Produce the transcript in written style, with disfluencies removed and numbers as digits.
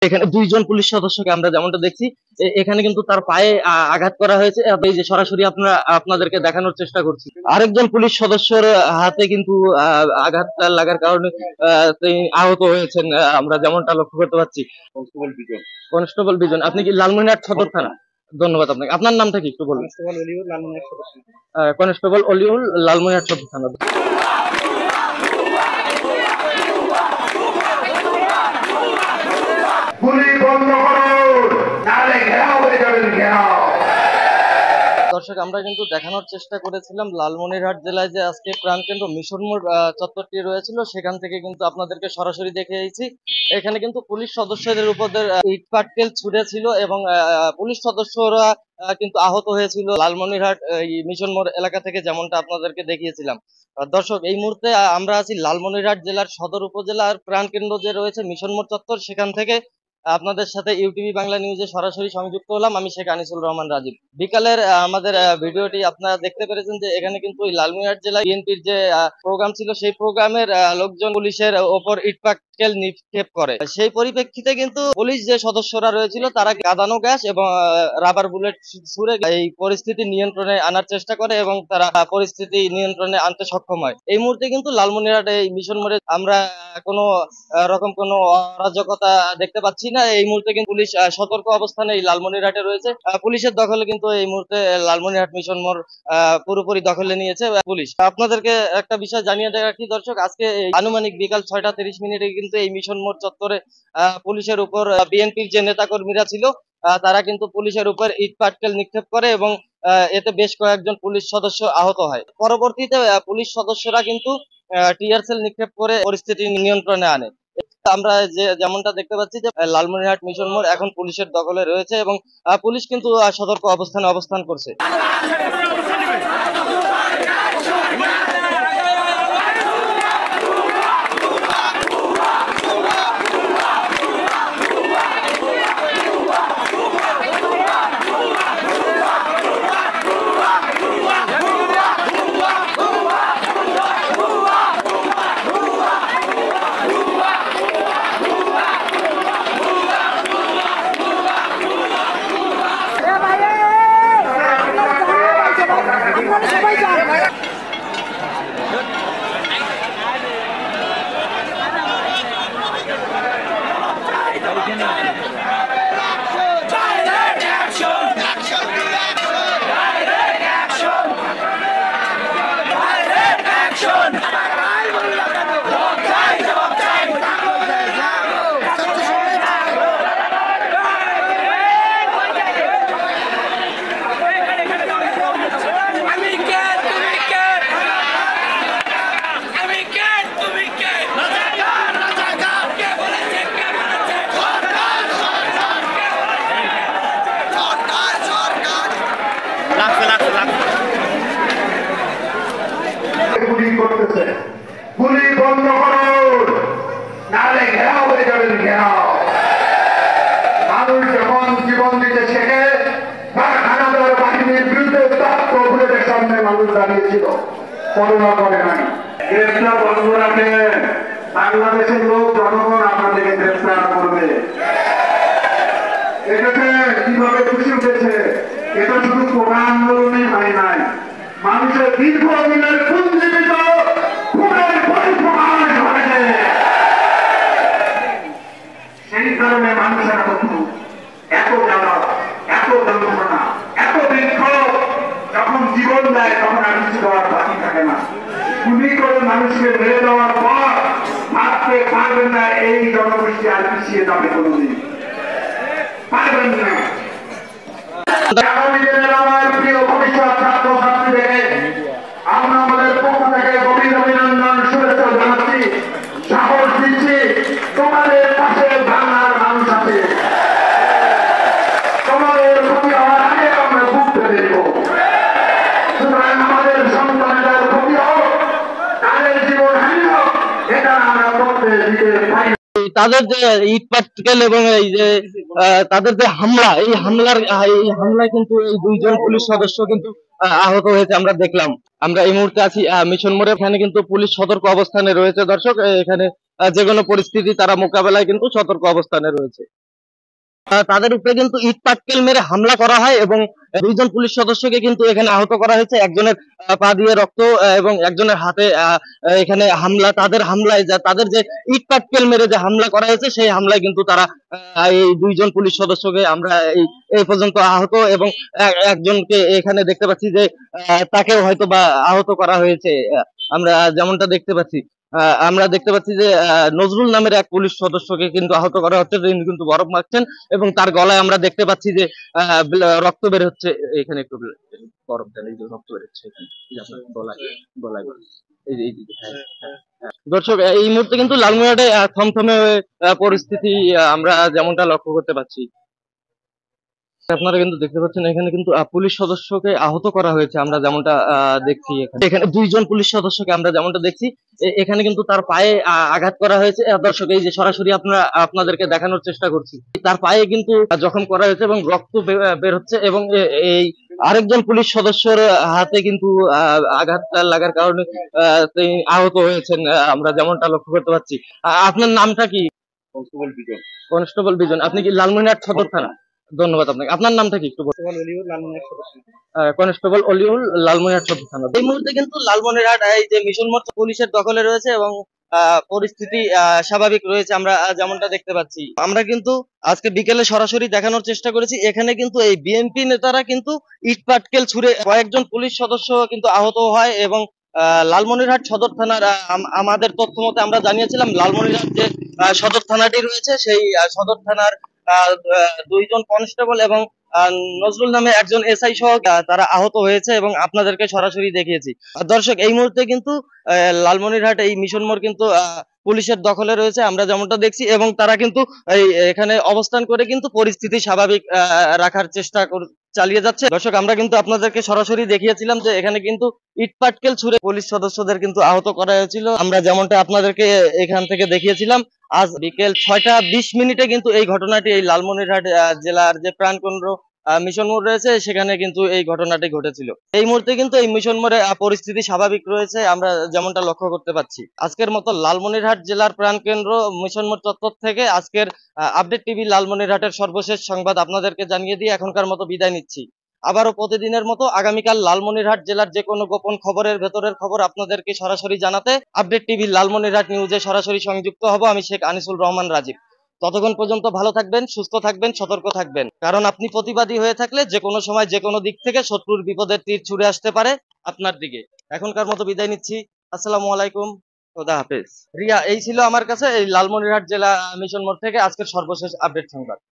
এখানে দুইজন পুলিশ সদস্যকে আমরা যেমনটা দেখছি, এখানে কিন্তু তার পায়ে আঘাত করা হয়েছে। এই যে সরাসরি আপনাদেরকে দেখানোর চেষ্টা করছি, আরেকজন পুলিশ সদস্যর হাতে কিন্তু আঘাত লাগার কারণে তিনি আহত হয়েছেন, আমরা যেমনটা লক্ষ্য করতে পারছি। কনস্টেবল বিজন, আপনি কি লালমনিরহাট সদর থানা? ধন্যবাদ আপনাকে। আপনার নামটা কি একটু বলুন? কনস্টেবল অলিউল, লালমনিরহাট সদর থানা। দর্শক, আমরা কিন্তু দেখানোর চেষ্টা করেছিলাম লালমনিরহাট জেলায় যে আজকে প্রাণকেন্দ্র মিশন মোড় চত্বরটি রয়েছিল, সেখান থেকে কিন্তু আপনাদেরকে সরাসরি দেখিয়েছি। এখানে কিন্তু পুলিশ সদস্যদের উপর ইট পাটকেল ছুড়েছিল এবং পুলিশ সদস্যরা কিন্তু আহত হয়েছিল লালমনিরহাট মিশন মোড় এলাকা থেকে, যেমনটা আপনাদেরকে দেখিয়েছিলাম। দর্শক, এই মুহূর্তে আমরা আছি লালমনিরহাট জেলার সদর উপজেলার প্রাণকেন্দ্র যে রয়েছে মিশন মোড় চত্বর, সেখান থেকে আপনাদের সাথে ইউটিভি বাংলা নিউজে সরাসরি সংযুক্ত হলাম। আমি শেখ আনিসুল রহমান রাজীব। বিকালের আমাদের ভিডিওটি আপনারা দেখতে পেরেছেন যে এখানে কিন্তু লালমনিরহাট জেলায় বিএনপির যে প্রোগ্রাম ছিল, সেই প্রোগ্রামের লোকজন পুলিশের ওপর ইটপাটকেল নিক্ষেপ করে। সেই পরিপ্রেক্ষিতে কিন্তু পুলিশ যে সদস্যরা রয়েছিল তারা কাঁদানো গ্যাস এবং রাবার বুলেট ছুড়ে এই পরিস্থিতি নিয়ন্ত্রণে আনার চেষ্টা করে এবং তারা পরিস্থিতি নিয়ন্ত্রণে আনতে সক্ষম হয়। এই মুহূর্তে কিন্তু লালমনিরহাট এই মিশন মোড়ে আমরা কোনো রকম কোনো অরাজকতা দেখতে পাচ্ছি না। এই মুহূর্তে কিন্তু পুলিশ সতর্ক অবস্থানে এই লালমনিরহাটে রয়েছে। পুলিশের দখলে কিন্তু এই মুহূর্তে লালমনিরহাট মিশন মোড় পুরোপুরি দখলে নিয়েছে পুলিশ। আপনাদেরকে একটা বিষয় জানিয়ে দেওয়া কি দর্শক, আজকে আনুমানিক বিকাল 6:30 কিন্তু এই মিশন মোড় চত্বরে পুলিশের উপর বিএনপির যে নেতাকর্মীরা ছিল তারা কিন্তু পুলিশের উপর ইট পাটকেল নিক্ষেপ করে এবং এতে বেশ কয়েকজন পুলিশ সদস্য আহত হয়। পরবর্তীতে পুলিশ সদস্যরা কিন্তু টিয়ার সেল নিক্ষেপ করে পরিস্থিতি নিয়ন্ত্রণে আনে। আমরা যেমনটা দেখতে পাচ্ছি যে লালমনিরহাট মিশন মোড় এখন পুলিশের দখলে রয়েছে এবং পুলিশ কিন্তু সতর্ক অবস্থানে অবস্থান করছে। গুলি বন্ধ করুন, নাহলে ঘেরাও হয়ে যাবেন। ঘেরাও মানুষ যখন জীবন দিতে শেখে, হানাদার বাহিনীর বিরুদ্ধে তথ্য বুলেটের সামনে মানুষ দাঁড়িয়েছিল, করোনা করে নাই। গ্রেফতার বন্ধ রাখেন, বাংলাদেশের লোক জনগণ আপনাদেরকে গ্রেফতার করবে। এটাতে কিভাবে খুশি উঠেছে, এটা শুধু কোরআন আন্দোলনই হয় নাই, মানুষের দীর্ঘদিনের পুঞ্জীবিত খুনের পরিপ্রকাশ ঘটেছে। সেই কারণে মানুষের এত জ্বালা, এত যন্ত্রণা, এত বিক্ষোভ। যখন জীবন দেয় তখন আর কিছু দেওয়ার বাকি থাকে না। গুলি করে মানুষকে মেরে দেওয়ার পর ভাবতে পারবেন না এই জনগোষ্ঠী আর পিছিয়ে যাবে কোনোদিন, পারবেন না। আগামী দিনের আমার প্রিয় ভবিষ্যৎ ছাত্র ছাত্রীদের আমরা আমাদের পক্ষ থেকে গভীর অভিনন্দন, শুভেচ্ছা জানাচ্ছি, সাহস দিচ্ছি। তোমাদের পাশে বাংলার মানুষ আছে, তোমাদের ক্ষতি হওয়ার আগে আমরা বুঝতে দেব। সুতরাং আমাদের সন্তানদের ক্ষতি হোক, তাদের জীবন হানি হোক, এটা আমরা করতে দিতে পারি। তাদের যে ইট পাটকেল এবং এই যে তাদের যে হামলা, এই হামলায় কিন্তু এই দুইজন পুলিশ সদস্য কিন্তু আহত হয়েছে আমরা দেখলাম। আমরা এই মুহূর্তে আছি মিশন মোড়ে, এখানে কিন্তু পুলিশ সতর্ক অবস্থানে রয়েছে। দর্শক, এখানে যে কোনো পরিস্থিতি তারা মোকাবেলায় কিন্তু সতর্ক অবস্থানে রয়েছে। তাদের উপরে কিন্তু ইট পাটকেল মেরে হামলা করা হয় এবং দুইজন পুলিশ সদস্যকে কিন্তু এখানে আহত করা হয়েছে। একজনের পা দিয়ে রক্ত এবং একজনের হাতে এখানে হামলা, তাদের হামলায় তাদের যে ইট পাটকেল মেরে যে হামলা করা হয়েছে সেই হামলায় কিন্তু তারা এই দুইজন পুলিশ সদস্যকে আমরা এই পর্যন্ত আহত এবং একজনকে এখানে দেখতে পাচ্ছি যে তাকেও হয়তো বা আহত করা হয়েছে। আমরা যেমনটা দেখতে পাচ্ছি, আমরা দেখতে পাচ্ছি যে নজরুল নামের এক পুলিশ সদস্যকে কিন্তু আহত করা হচ্ছে, তিনি কিন্তু বরফ মাখছেন এবং তার গলায় আমরা দেখতে পাচ্ছি যে রক্ত বের হচ্ছে। এখানে একটু বরফ দেন, এই যে রক্ত বের হচ্ছে এখানে, এই যে আপনার গলায় গলায় এই যে হ্যাঁ, হ্যাঁ। দর্শক, এই মুহূর্তে কিন্তু লালমনিরহাটে থমথমে পরিস্থিতি আমরা যেমনটা লক্ষ্য করতে পারছি। আপনারা কিন্তু দেখতে পাচ্ছেন এখানে কিন্তু পুলিশ সদস্যকে আহত করা হয়েছে, আমরা যেমনটা দেখছি। এখানে দুইজন পুলিশ সদস্যকে আমরা যেমনটা দেখছি, এখানে কিন্তু তার পায়ে আঘাত করা হয়েছে। দর্শক, এই যে সরাসরি আপনাদেরকে দেখানোর চেষ্টা করছি, তার পায়ে কিন্তু জখম করা হয়েছে এবং রক্ত বের হচ্ছে এবং এই আরেকজন পুলিশ সদস্যর হাতে কিন্তু আঘাত লাগার কারণে তিনি আহত হয়েছেন, আমরা যেমনটা লক্ষ্য করতে পারছি। আপনার নামটা কি? কনস্টেবল বিজন। কনস্টেবল বিজন, আপনি কি লালমনিরহাট সদর থানা? ধন্যবাদ আপনাকে। আপনার নামটা কি একটু বলুন? কনস্টেবল অলিউল, লালমনিরহাট সদর থানা। এই মুহূর্তে কিন্তু লালমনিরহাট এই যে মিশন মোড় পুলিশের দখলে রয়েছে এবং পরিস্থিতি স্বাভাবিক রয়েছে, আমরা যেমনটা দেখতে পাচ্ছি। আমরা কিন্তু আজকে বিকেলে সরাসরি দেখানোর চেষ্টা করেছি, এখানে কিন্তু এই বিএনপি নেতারা কিন্তু ইট পাটকেল ছুড়ে কয়েকজন পুলিশ সদস্য কিন্তু আহত হয় এবং লালমনিরহাট সদর থানার আমাদের তথ্য মতে আমরা জানিয়েছিলাম লালমনিরহাট যে সদর থানাটি রয়েছে সেই সদর থানার দুইজন কনস্টেবল এবং নজরুল নামে একজন এসআই সহ তারা আহত হয়েছে এবং আপনাদেরকে সরাসরি দেখিয়েছি। দর্শক, এই মুহূর্তে কিন্তু লালমনিরহাট এই মিশন মোড় কিন্তু পুলিশের দখলে রয়েছে, আমরা যেমনটা দেখছি এবং তারা কিন্তু এখানে অবস্থান করে কিন্তু পরিস্থিতি স্বাভাবিক রাখার চেষ্টা চালিয়ে যাচ্ছে। দর্শক, আমরা কিন্তু আপনাদেরকে সরাসরি দেখিয়েছিলাম যে এখানে কিন্তু ইট পাটকেল ছুড়ে পুলিশ সদস্যদের কিন্তু আহত করা হয়েছিল, আমরা যেমনটা আপনাদেরকে এখান থেকে দেখিয়েছিলাম। আজ বিকেল 6টা 20 মিনিটে কিন্তু এই ঘটনাটি এই লালমনিরহাট জেলার যে প্রাণকেন্দ্র মিশন মোড় রয়েছে সেখানে কিন্তু এই ঘটনাটি ঘটেছিল। এই মুহূর্তে কিন্তু এই মিশন মোড়ে পরিস্থিতি স্বাভাবিক রয়েছে, আমরা যেমনটা লক্ষ্য করতে পারছি। আজকের মতো লালমনিরহাট জেলার প্রাণকেন্দ্র মিশন মোড় চত্বর থেকে আজকের আপডেট টিভি লালমনিরহাটের সর্বশেষ সংবাদ আপনাদেরকে জানিয়ে দিয়ে এখনকার মতো বিদায় নিচ্ছি। আবারও প্রতিদিনের মতো আগামীকাল লালমনিরহাট জেলার যে কোনো গোপন খবরের ভেতরের খবর আপনাদেরকে সরাসরি জানাতে আপডেট টিভি লালমনিরহাট নিউজে সরাসরি সংযুক্ত হব আমি, শেখ আনিসুল রহমান রাজীব। ততক্ষণ পর্যন্ত ভালো থাকবেন, সুস্থ থাকবেন, সতর্ক থাকবেন, কারণ আপনি প্রতিবাদী হয়ে থাকলে যে কোনো সময় যে কোনো দিক থেকে শত্রুর বিপদের তীর ছুড়ে আসতে পারে আপনার দিকে। এখনকার মতো বিদায় নিচ্ছি। আসসালামু আলাইকুম, খোদা হাফেজ। রিয়া, এই ছিল আমার কাছে এই লালমনিরহাট জেলা মিশন মোড় থেকে আজকের সর্বশেষ আপডেট সংবাদ।